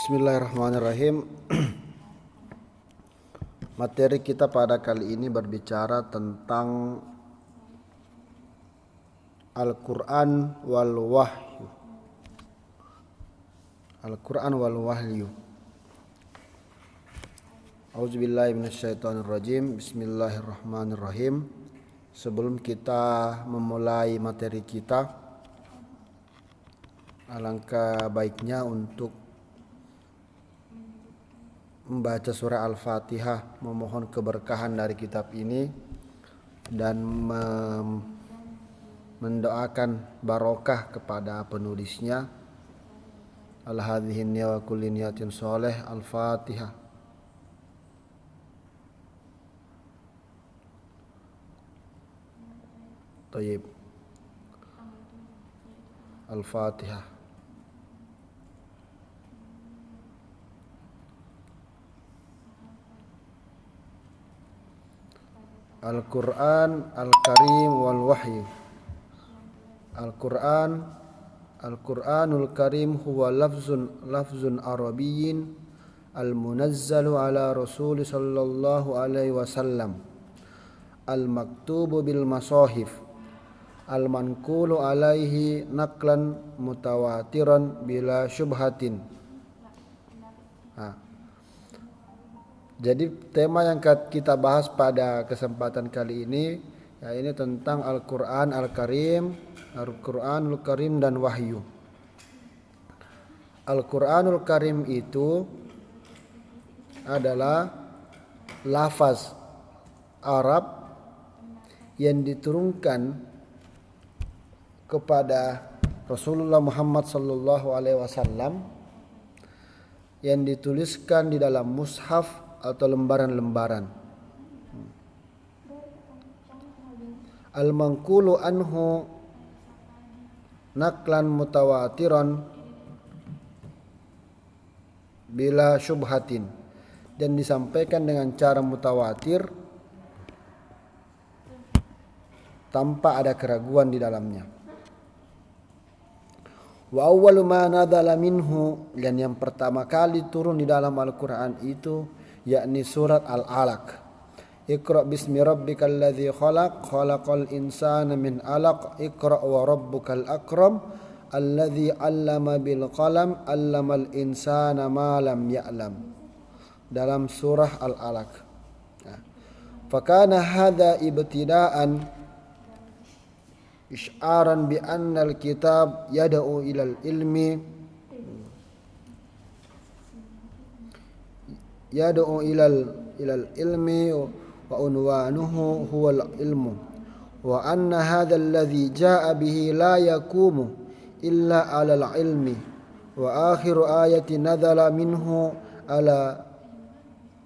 Bismillahirrahmanirrahim. Materi kita pada kali ini berbicara tentang Al-Quran wal Wahyu. Al-Quran wal Wahyu. A'udzubillahi minasyaitonirrajim. Bismillahirrahmanirrahim. Sebelum kita memulai materi kita, alangkah baiknya untuk membaca surah Al-Fatihah, memohon keberkahan dari kitab ini dan mendoakan barokah kepada penulisnya. Al-hadhihi niyya wa kulli niyatin sholeh. Al-Fatihah. Tayyib. Al-Fatihah. Al-Quran Al-Karim wal Wahyu. Al-Quranul Karim huwa lafzun arabiyyin al-munazzalu ala Rasul sallallahu alaihi wasallam al-maktubu bil masahif al-manqulu alaihi naqlan mutawatiran bila syubhatin. Jadi tema yang kita bahas pada kesempatan kali ini, ya, ini tentang Al-Quran Al-Karim, Al-Quranul Karim dan Wahyu. Al-Quranul Karim itu adalah lafaz Arab yang diturunkan kepada Rasulullah Muhammad sallallahu alaihi wasallam, yang dituliskan di dalam mushaf atau lembaran-lembaran. Al-manqulu anhu naqlan mutawatiran bila syubhatin, dan disampaikan dengan cara mutawatir tanpa ada keraguan di dalamnya. Wa awwalu ma nazala minhu, dan yang pertama kali turun di dalam Al-Quran itu yakni surat Al-Alaq. Iqra bismi rabbikal ladzi khalaq, khalaqal insana min 'alaq, iqra wa rabbukal akram, alladzi 'allama bil qalam, 'allamal insana ma lam ya'lam. Dalam surah Al-Alaq. Fakana hadza ibtida'an isyaran bi anna al-kitab yad'u ila al-ilmi yad'u ilal ilmi wa unwanuhu huwal ilmu wa anna hadzal ladzi jaa'a bihi la yaqumu illa 'alal ilmi wa akhiru ayati nazala minhu ala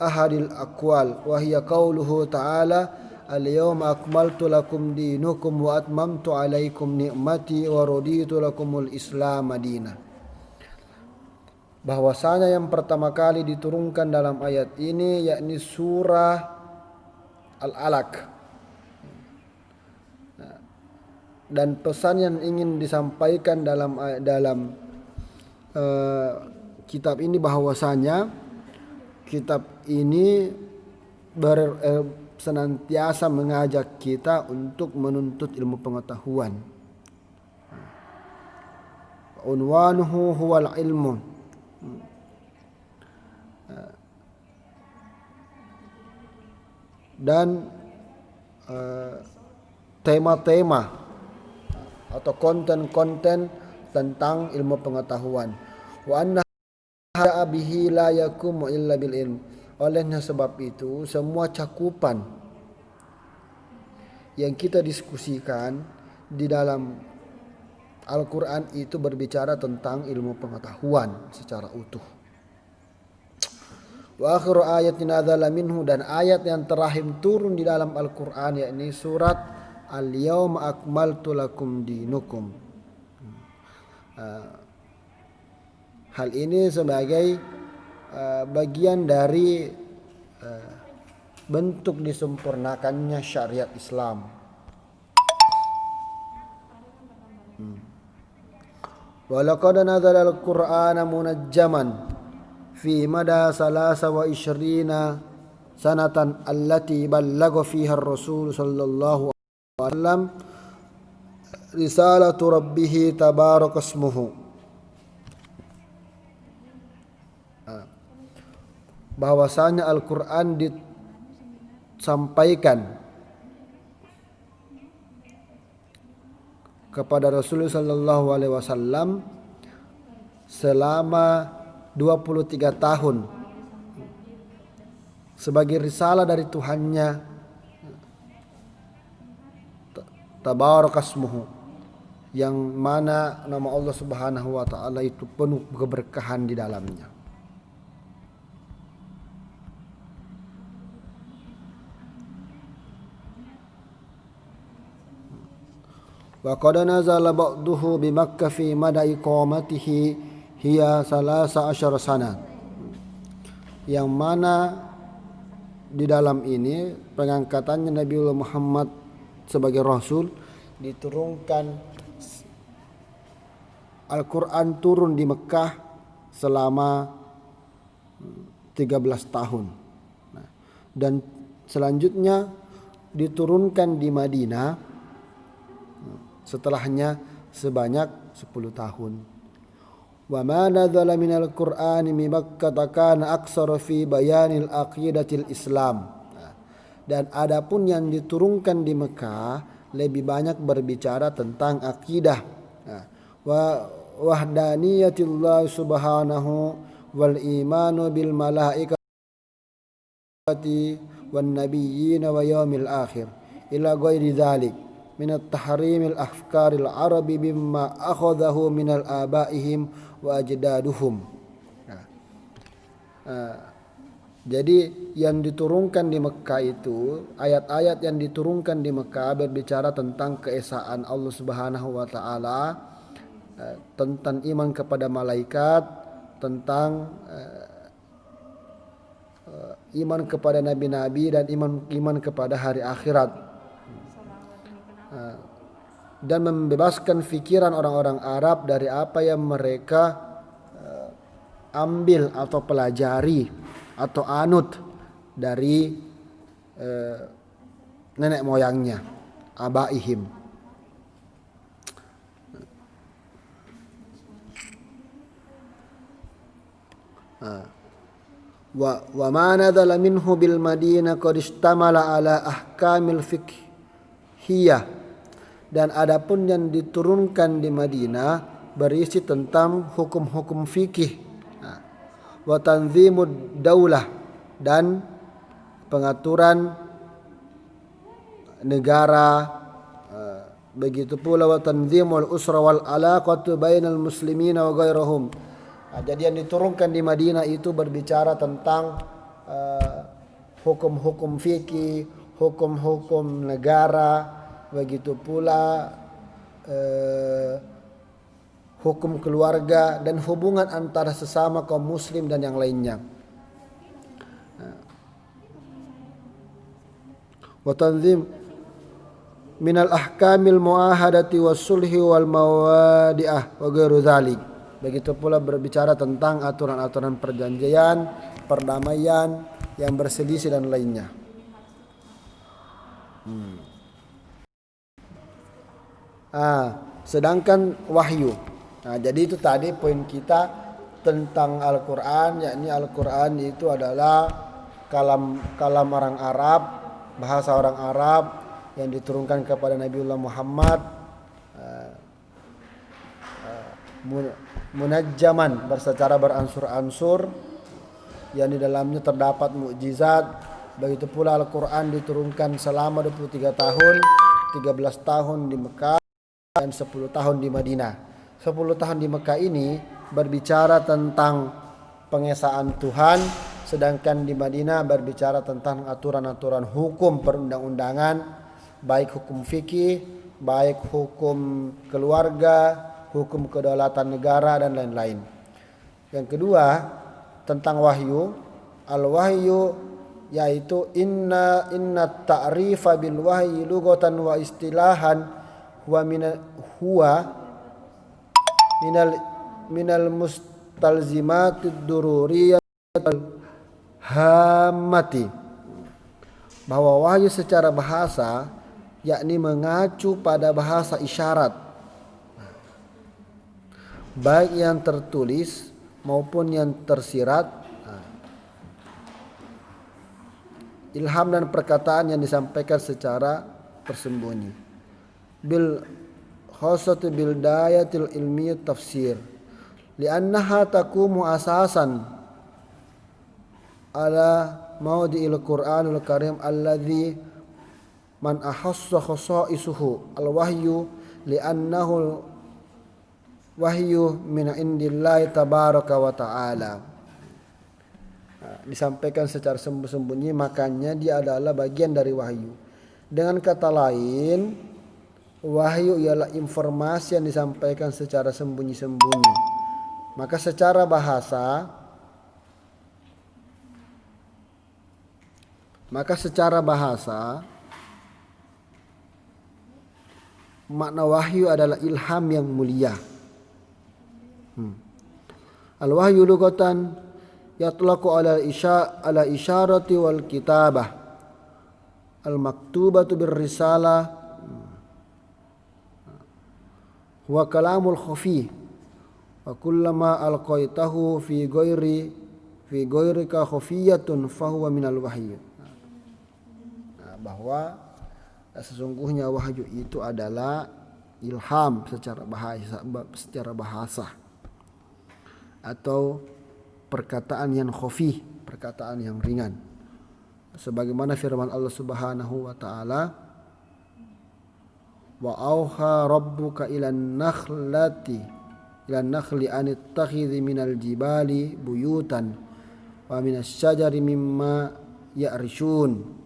ahadil aqwal wa hiya qauluhu ta'ala al-yawma akmaltu lakum dinakum wa atmamtu 'alaikum ni'mati wa raditu lakumul islam madinah. Bahwasanya yang pertama kali diturunkan dalam ayat ini yakni surah Al-Alaq. Dan pesan yang ingin disampaikan dalam kitab ini, bahwasanya kitab ini senantiasa mengajak kita untuk menuntut ilmu pengetahuan. Unwanuhu huwal ilmu. Dan tema-tema atau konten-konten tentang ilmu pengetahuan. Wa anna bihi la yakumu illa bil ilm. Olehnya sebab itu, semua cakupan yang kita diskusikan di dalam Al-Quran itu berbicara tentang ilmu pengetahuan secara utuh. Wa akhiru ayatin nazala minhu, dan ayat yang terakhir turun di dalam Al-Quran yakni surat Al-Yawma akmaltu lakum dinukum. Hal ini sebagai bagian dari bentuk disempurnakannya syariat Islam. Walaqad nazala al-Qur'ana munajjaman, fi mada salasa wa ishrina sanatan allati ballagha fiha ar-rasul sallallahu alaihi wasallam risalatu rabbih tabarakasmuhu. Bahwasanya Al-Quran disampaikan kepada Rasulullah sallallahu alaihi wasallam selama 23 tahun sebagai risalah dari Tuhannya tabarakasmuhu, yang mana nama Allah Subhanahu wa taala itu penuh keberkahan di dalamnya. Wa qad nazala ba'duhu bi Makkah fi mada iqamatihi hiya salasa asyara sana, yang mana di dalam ini pengangkatannya Nabiullah Muhammad sebagai Rasul diturunkan Al-Quran turun di Mekah selama 13 tahun. Dan selanjutnya diturunkan di Madinah setelahnya sebanyak 10 tahun. Wa ma nadzala minal Qur'ani mi Makkah kana aksara fi bayanil aqidatil Islam. Dan adapun yang diturunkan di Mekah lebih banyak berbicara tentang akidah wa wahdaniyatillah subhanahu wal imanu bil malaikati wan nabiyyin wa yaumil akhir ila ghairi dzalik min at-tahrimil afkaril arabi bimma akhadahu minal abaihim wa ajdaduhum. Jadi yang diturunkan di Mekah itu, ayat-ayat yang diturunkan di Mekah berbicara tentang keesaan Allah Subhanahu wa taala, tentang iman kepada malaikat, tentang iman kepada nabi-nabi, dan iman kepada hari akhirat, dan membebaskan fikiran orang-orang Arab dari apa yang mereka ambil atau pelajari atau anut dari nenek moyangnya, abaihim. Wa ma nadzala minhu bil Madinah qad istamala ala ahkamil fiqhiyah. Dan adapun yang diturunkan di Madinah berisi tentang hukum-hukum fikih, wa tanzimud daulah, dan pengaturan negara, begitu pula wa tanzimul usra wal alaqatu bainal muslimina wa ghairahum. Jadi yang diturunkan di Madinah itu berbicara tentang hukum-hukum fikih, hukum-hukum negara, begitu pula hukum keluarga dan hubungan antara sesama kaum muslim dan yang lainnya. Wa tanzim minal ahkamil muahadati was sulhi wal mawadi'ah wa ghairu dzalik. Begitu pula berbicara tentang aturan-aturan perjanjian, perdamaian, yang berselisih dan lainnya. Sedangkan wahyu. Jadi itu tadi poin kita tentang Al-Quran, yakni Al-Quran itu adalah kalam orang Arab, bahasa orang Arab yang diturunkan kepada Nabiullah Muhammad, munajjaman, secara beransur-ansur, yang di dalamnya terdapat mukjizat. Begitu pula Al-Quran diturunkan selama 23 tahun, 13 tahun di Mekah dan 10 tahun di Madinah. 10 tahun di Mekah ini berbicara tentang pengesaan Tuhan, sedangkan di Madinah berbicara tentang aturan-aturan hukum perundang-undangan, baik hukum fikih, baik hukum keluarga, hukum kedaulatan negara, dan lain-lain. Yang kedua, tentang wahyu. Al-wahyu yaitu inna ta'rifa bil wahyi lughatan wa istilahan huwa minal mustalzimatid dururiyah hammati, bahwa wahyu secara bahasa yakni mengacu pada bahasa isyarat, baik yang tertulis maupun yang tersirat. Ilham dan perkataan yang disampaikan secara tersembunyi. Bil khosati bil dayatil ilmi tafsir, li'annaha takumu asasan ala mawdi'il Qur'anul Karim alladhi man ahassa khasaisuhu al-wahyu li'annahu wahyu min indillahi tabaraka wa ta'ala. Disampaikan secara sembunyi, makanya dia adalah bagian dari wahyu. Dengan kata lain, wahyu ialah informasi yang disampaikan secara sembunyi-sembunyi. Maka secara bahasa makna wahyu adalah ilham yang mulia. Al-wahyu lughatan yatlaqu ala isyarati wal kitabah al-maktubatu bir risalah wa kalamul khafi wa kullama alqaitahu fi ghairika khafiyatun fahuwa minal wahyi. Bahwa sesungguhnya wahyu itu adalah ilham secara bahasa atau perkataan yang khafi, perkataan yang ringan. Sebagaimana firman Allah Subhanahu wa taala, wa auha rabbuka ilan nakhli an ittakhidhi minal jibali buyutan wa minas syajari mimma ya'rishun.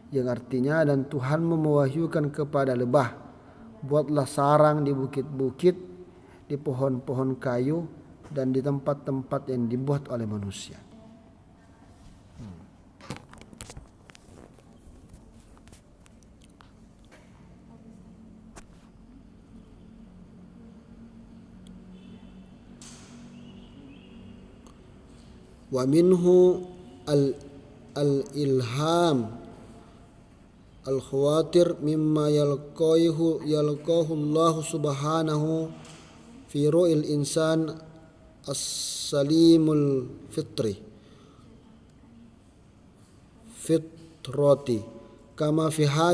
Yang artinya, dan Tuhanmu mewahyukan kepada lebah, buatlah sarang di bukit-bukit, di pohon-pohon kayu, dan di tempat-tempat yang dibuat oleh manusia. Wa minhu al-ilham al-khawatir mimma yalqahu Allah subhanahu fi ru'il insan as-salimul fitrati kama fi hadha